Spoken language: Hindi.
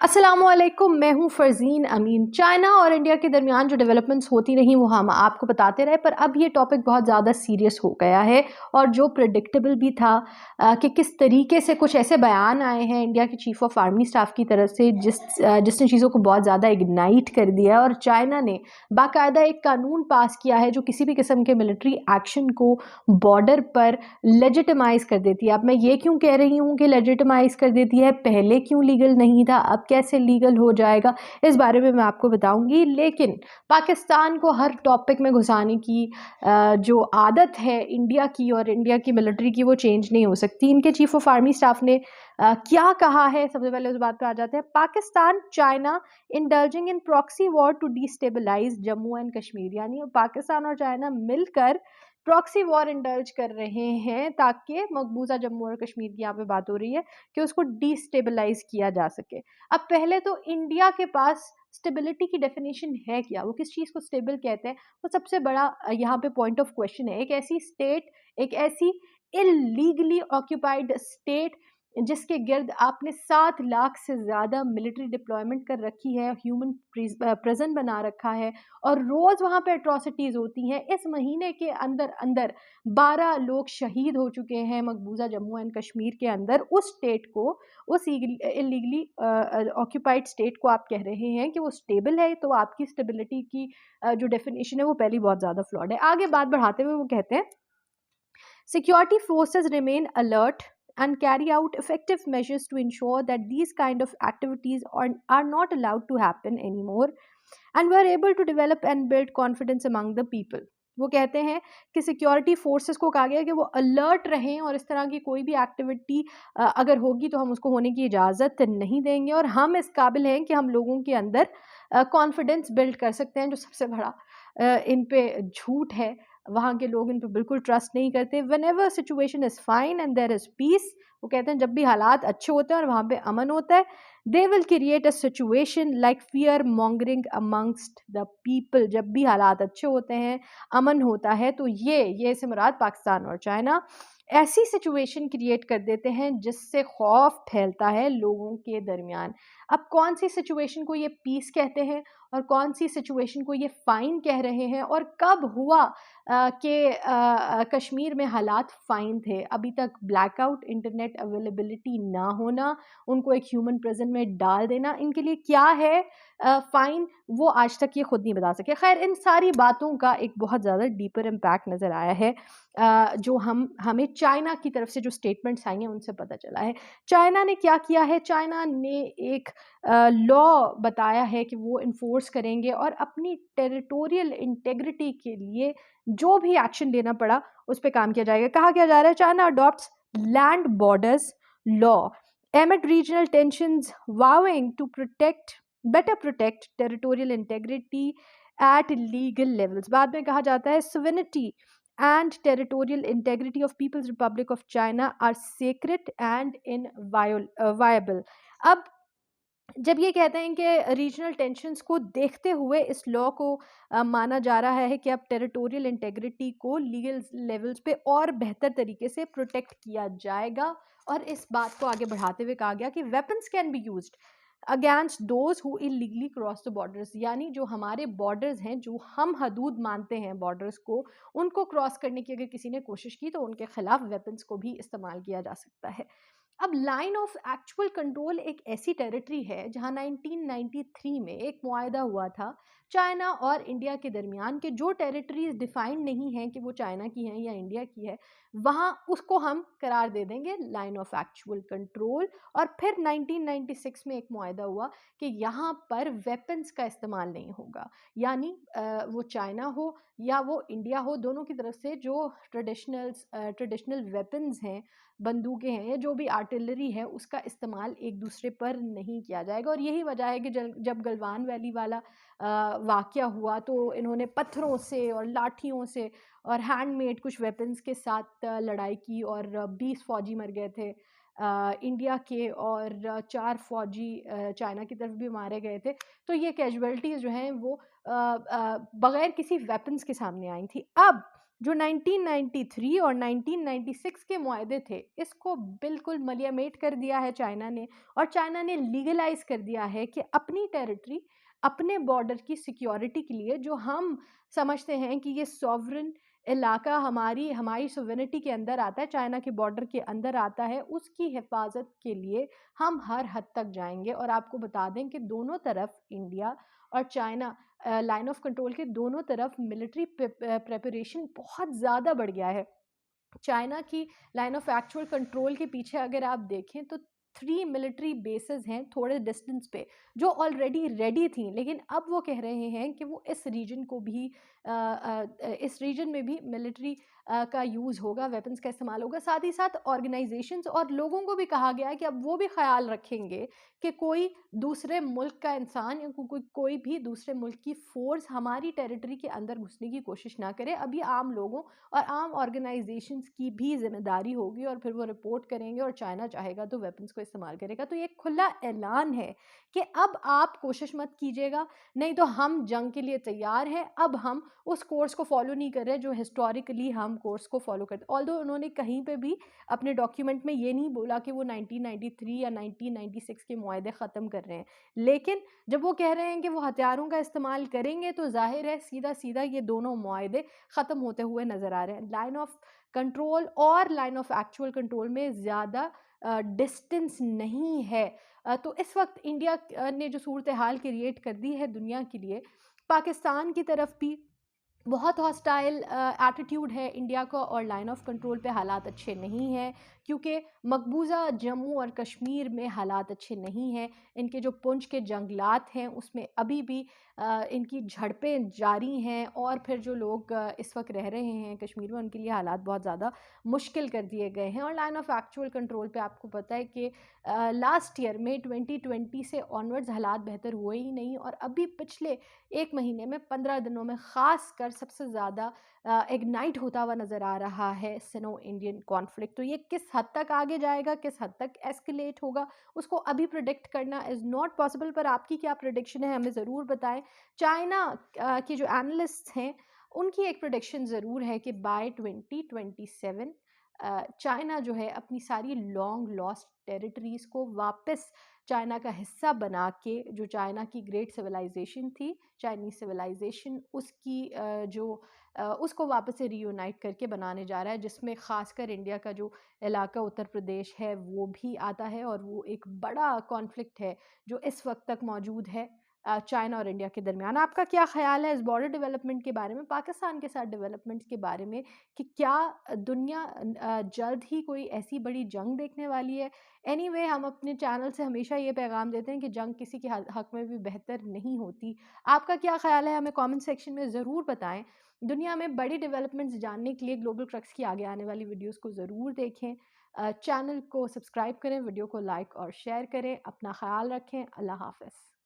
अस्सलामुअलैकुम, मैं हूं फरजीन अमीन। चाइना और इंडिया के दरमियान जो डेवलपमेंट्स होती रही वो हम आपको बताते रहे, पर अब ये टॉपिक बहुत ज़्यादा सीरियस हो गया है और जो प्रिडिक्टेबल भी था कि किस तरीके से कुछ ऐसे बयान आए हैं इंडिया के चीफ ऑफ आर्मी स्टाफ की तरफ से जिसने चीज़ों को बहुत ज़्यादा इग्नाइट कर दिया है। और चाइना ने बाकायदा एक कानून पास किया है जो किसी भी किस्म के मिलिट्री एक्शन को बॉर्डर पर लेजिटिमाइज कर देती है। अब मैं ये क्यों कह रही हूँ कि लेजिटिमाइज कर देती है, पहले क्यों लीगल नहीं था, अब कैसे लीगल हो जाएगा, इस बारे में मैं आपको बताऊंगी। लेकिन पाकिस्तान को हर टॉपिक में घुसाने की जो आदत है इंडिया की और इंडिया की मिलिट्री की, वो चेंज नहीं हो सकती। इनके चीफ ऑफ आर्मी स्टाफ ने क्या कहा है, सबसे पहले उस बात पे आ जाते हैं। Pakistan China indulging in proxy war to destabilise Jammu and Kashmir, यानी पाकिस्तान और चाइना मिलकर प्रॉक्सी वॉर इंडल्ज कर रहे हैं ताकि मकबूजा जम्मू और कश्मीर की यहाँ पे बात हो रही है कि उसको डिस्टेबलाइज किया जा सके। अब पहले तो इंडिया के पास स्टेबिलिटी की डेफिनेशन है क्या, वो किस चीज़ को स्टेबल कहते हैं, वो सबसे बड़ा यहाँ पे पॉइंट ऑफ क्वेश्चन है। एक ऐसी स्टेट, एक ऐसी इलीगली ऑक्यूपाइड स्टेट जिसके गिर्द आपने 7 लाख से ज़्यादा मिलिट्री डिप्लॉयमेंट कर रखी है, ह्यूमन प्रेजेंट बना रखा है और रोज़ वहाँ पे अट्रॉसिटीज़ होती हैं। इस महीने के अंदर अंदर 12 लोग शहीद हो चुके हैं मकबूजा जम्मू एंड कश्मीर के अंदर। उस स्टेट को, उस इलीगली ऑक्यूपाइड स्टेट को आप कह रहे हैं कि वो स्टेबल है, तो आपकी स्टेबिलिटी की जो डेफिनेशन है वो पहली बहुत ज़्यादा फ्लॉड है। आगे बात बढ़ाते हुए वो कहते हैं, security forces remain alert and carry out effective measures to ensure that these kind of activities are not allowed to happen anymore, and we are able to develop and build confidence among the people. वो कहते हैं कि सिक्योरिटी फोर्सेस को कहा गया है कि वो अलर्ट रहें और इस तरह की कोई भी एक्टिविटी अगर होगी तो हम उसको होने की इजाज़त नहीं देंगे और हम इस काबिल हैं कि हम लोगों के अंदर कॉन्फिडेंस बिल्ड कर सकते हैं। जो सबसे बड़ा इन पे झूठ है, वहाँ के लोग इन पे बिल्कुल ट्रस्ट नहीं करते। Whenever situation is fine and there is peace, वो कहते हैं जब भी हालात अच्छे होते हैं और वहाँ पे अमन होता है, they will create a situation like fear mongering amongst the people. जब भी हालात अच्छे होते हैं, अमन होता है, तो ये से मुराद पाकिस्तान और चाइना ऐसी सिचुएशन क्रिएट कर देते हैं जिससे खौफ फैलता है लोगों के दरमियान। अब कौन सी सिचुएशन को ये पीस कहते हैं और कौन सी सिचुएशन को ये फाइन कह रहे हैं और कब हुआ कि कश्मीर में हालात फाइन थे? अभी तक ब्लैकआउट, इंटरनेट अवेलेबिलिटी ना होना, उनको एक ह्यूमन प्रिजन में डाल देना, इनके लिए क्या है फाइन, वो आज तक ये खुद नहीं बता सके। खैर, इन सारी बातों का एक बहुत ज़्यादा डीपर इम्पैक्ट नज़र आया है जो हमें चाइना की तरफ से जो स्टेटमेंट्स आई हैं उनसे पता चला है। चाइना ने क्या किया है, चाइना ने एक लॉ बताया है कि वो इन्फोर्स करेंगे और अपनी टेरिटोरियल इंटेग्रिटी के लिए जो भी एक्शन लेना पड़ा उस पे काम किया जाएगा। कहा क्या जा रहा है, China adopts land borders law amid regional tensions, vowing to better protect territorial integrity at legal levels। बाद में कहा जाता है, sovereignty and territorial integrity of People's Republic of China are sacred and inviolable। अब जब ये कहते हैं कि रीजनल टेंशन्स को देखते हुए इस लॉ को माना जा रहा है कि अब टेरिटोरियल इंटेग्रिटी को लीगल लेवल्स पे और बेहतर तरीके से प्रोटेक्ट किया जाएगा। और इस बात को आगे बढ़ाते हुए कहा गया कि weapons can be used against those who illegally cross the borders, यानी जो हमारे बॉर्डर्स हैं, जो हम हदूद मानते हैं बॉर्डर्स को, उनको क्रॉस करने की अगर किसी ने कोशिश की तो उनके खिलाफ वेपन्स को भी इस्तेमाल किया जा सकता है। अब लाइन ऑफ एक्चुअल कंट्रोल एक ऐसी टेरिटरी है जहां 1993 में एक मुआहदा हुआ था चाइना और इंडिया के दरमियान के जो टेरिटरीज डिफाइंड नहीं है कि वो चाइना की हैं या इंडिया की है, वहां उसको हम करार दे देंगे लाइन ऑफ एक्चुअल कंट्रोल। और फिर 1996 में एक मुआहदा हुआ कि यहाँ पर वेपन्स का इस्तेमाल नहीं होगा, यानी वो चाइना हो या वो इंडिया हो, दोनों की तरफ से जो ट्रेडिशनल वेपन्स हैं, बंदूकें हैं या जो भी आर्टिलरी है, उसका इस्तेमाल एक दूसरे पर नहीं किया जाएगा। और यही वजह है कि जब गलवान वैली वाला वाक़या हुआ तो इन्होंने पत्थरों से और लाठियों से और हैंडमेड कुछ वेपन्स के साथ लड़ाई की और 20 फ़ौजी मर गए थे इंडिया के, और 4 फ़ौजी चाइना की तरफ भी मारे गए थे। तो ये कैजुअल्टीज़ जो हैं वो बग़ैर किसी वेपन्स के सामने आई थी। अब जो 1993 और 1996 के मुआहदे थे, इसको बिल्कुल मलियामेट कर दिया है चाइना ने, और चाइना ने लीगलाइज कर दिया है कि अपनी टेरिटरी, अपने बॉर्डर की सिक्योरिटी के लिए, जो हम समझते हैं कि ये सॉवरन इलाका हमारी हमारी सोवेनिटी के अंदर आता है, चाइना के बॉर्डर के अंदर आता है, उसकी हिफाजत के लिए हम हर हद तक जाएंगे। और आपको बता दें कि दोनों तरफ, इंडिया और चाइना, लाइन ऑफ कंट्रोल के दोनों तरफ मिलिट्री प्रेपरेशन बहुत ज़्यादा बढ़ गया है। चाइना की लाइन ऑफ एक्चुअल कंट्रोल के पीछे अगर आप देखें तो 3 मिलिट्री बेसेस हैं थोड़े डिस्टेंस पे, जो ऑलरेडी रेडी थी, लेकिन अब वो कह रहे हैं कि वो इस रीजन को भी इस रीजन में भी मिलिट्री का यूज़ होगा, वेपन्स का इस्तेमाल होगा। साथ ही साथ ऑर्गेनाइजेशंस और लोगों को भी कहा गया है कि अब वो भी ख्याल रखेंगे कि कोई दूसरे मुल्क का इंसान या कोई भी दूसरे मुल्क की फ़ोर्स हमारी टेरिटरी के अंदर घुसने की कोशिश ना करे। अब ये आम लोगों और आम ऑर्गेनाइजेशंस की भी ज़िम्मेदारी होगी, और फिर वो रिपोर्ट करेंगे, और चाइना चाहेगा तो वेपन्स को इस्तेमाल करेगा। तो ये खुला ऐलान है कि अब आप कोशिश मत कीजिएगा, नहीं तो हम जंग के लिए तैयार हैं। अब हम उस कोर्स को फॉलो नहीं कर रहे जो हिस्टोरिकली हम कोर्स को फॉलो करते। ऑल्दो उन्होंने कहीं पे भी अपने डॉक्यूमेंट में ये नहीं बोला कि वो 1993 या 1996 के मुआहदे ख़त्म कर रहे हैं, लेकिन जब वो कह रहे हैं कि वो हथियारों का इस्तेमाल करेंगे, तो जाहिर है सीधा सीधा ये दोनों मुआहदे ख़त्म होते हुए नज़र आ रहे हैं। लाइन ऑफ कंट्रोल और लाइन ऑफ एक्चुअल कंट्रोल में ज़्यादा डिस्टेंस नहीं है। तो इस वक्त इंडिया ने जो सूरत हाल क्रिएट कर दी है दुनिया के लिए, पाकिस्तान की तरफ भी बहुत हॉस्टाइल एटीट्यूड है इंडिया का, और लाइन ऑफ कंट्रोल पे हालात अच्छे नहीं हैं, क्योंकि मकबूजा जम्मू और कश्मीर में हालात अच्छे नहीं हैं। इनके जो पुंछ के जंगलात हैं उसमें अभी भी इनकी झड़पें जारी हैं, और फिर जो लोग इस वक्त रह रहे हैं कश्मीर में, उनके लिए हालात बहुत ज़्यादा मुश्किल कर दिए गए हैं। और लाइन ऑफ एक्चुअल कंट्रोल पे आपको पता है कि लास्ट ईयर में 2020 से ऑनवर्ड्स हालात बेहतर हुए ही नहीं, और अभी पिछले एक महीने में 15 दिनों में ख़ास कर सबसे ज़्यादा इग्नाइट होता हुआ नज़र आ रहा है सिनो इंडियन कॉन्फ्लिक्ट। तो ये किस हद तक आगे जाएगा, किस हद तक एस्केलेट होगा, उसको अभी प्रिडिक्ट करना इज़ नॉट पॉसिबल। पर आपकी क्या प्रिडिक्शन है, हमें ज़रूर बताएं। चाइना के जो एनालिस्ट हैं, उनकी एक प्रिडिक्शन ज़रूर है कि बाय 2027 चाइना जो है अपनी सारी लॉन्ग लॉस्ट टेरिटरीज़ को वापस चाइना का हिस्सा बना के, जो चाइना की ग्रेट सिविलाइजेशन थी, चाइनीज़ सिविलाइजेशन, उसकी उसको वापस से रीयूनाइट करके बनाने जा रहा है, जिसमें ख़ासकर इंडिया का जो इलाका उत्तर प्रदेश है वो भी आता है। और वो एक बड़ा कॉन्फ्लिक्ट है जो इस वक्त तक मौजूद है चाइना और इंडिया के दरमियान। आपका क्या ख़्याल है इस बॉर्डर डेवलपमेंट के बारे में, पाकिस्तान के साथ डेवलपमेंट्स के बारे में, कि क्या दुनिया जल्द ही कोई ऐसी बड़ी जंग देखने वाली है? एनीवे हम अपने चैनल से हमेशा ये पैगाम देते हैं कि जंग किसी के हक में भी बेहतर नहीं होती। आपका क्या ख़्याल है, हमें कमेंट सेक्शन में ज़रूर बताएं। दुनिया में बड़ी डेवलपमेंट्स जानने के लिए ग्लोबल ट्रक्स की आगे आने वाली वीडियोस को ज़रूर देखें। चैनल को सब्सक्राइब करें, वीडियो को लाइक और शेयर करें। अपना ख्याल रखें। अल्लाह हाफ़िज़।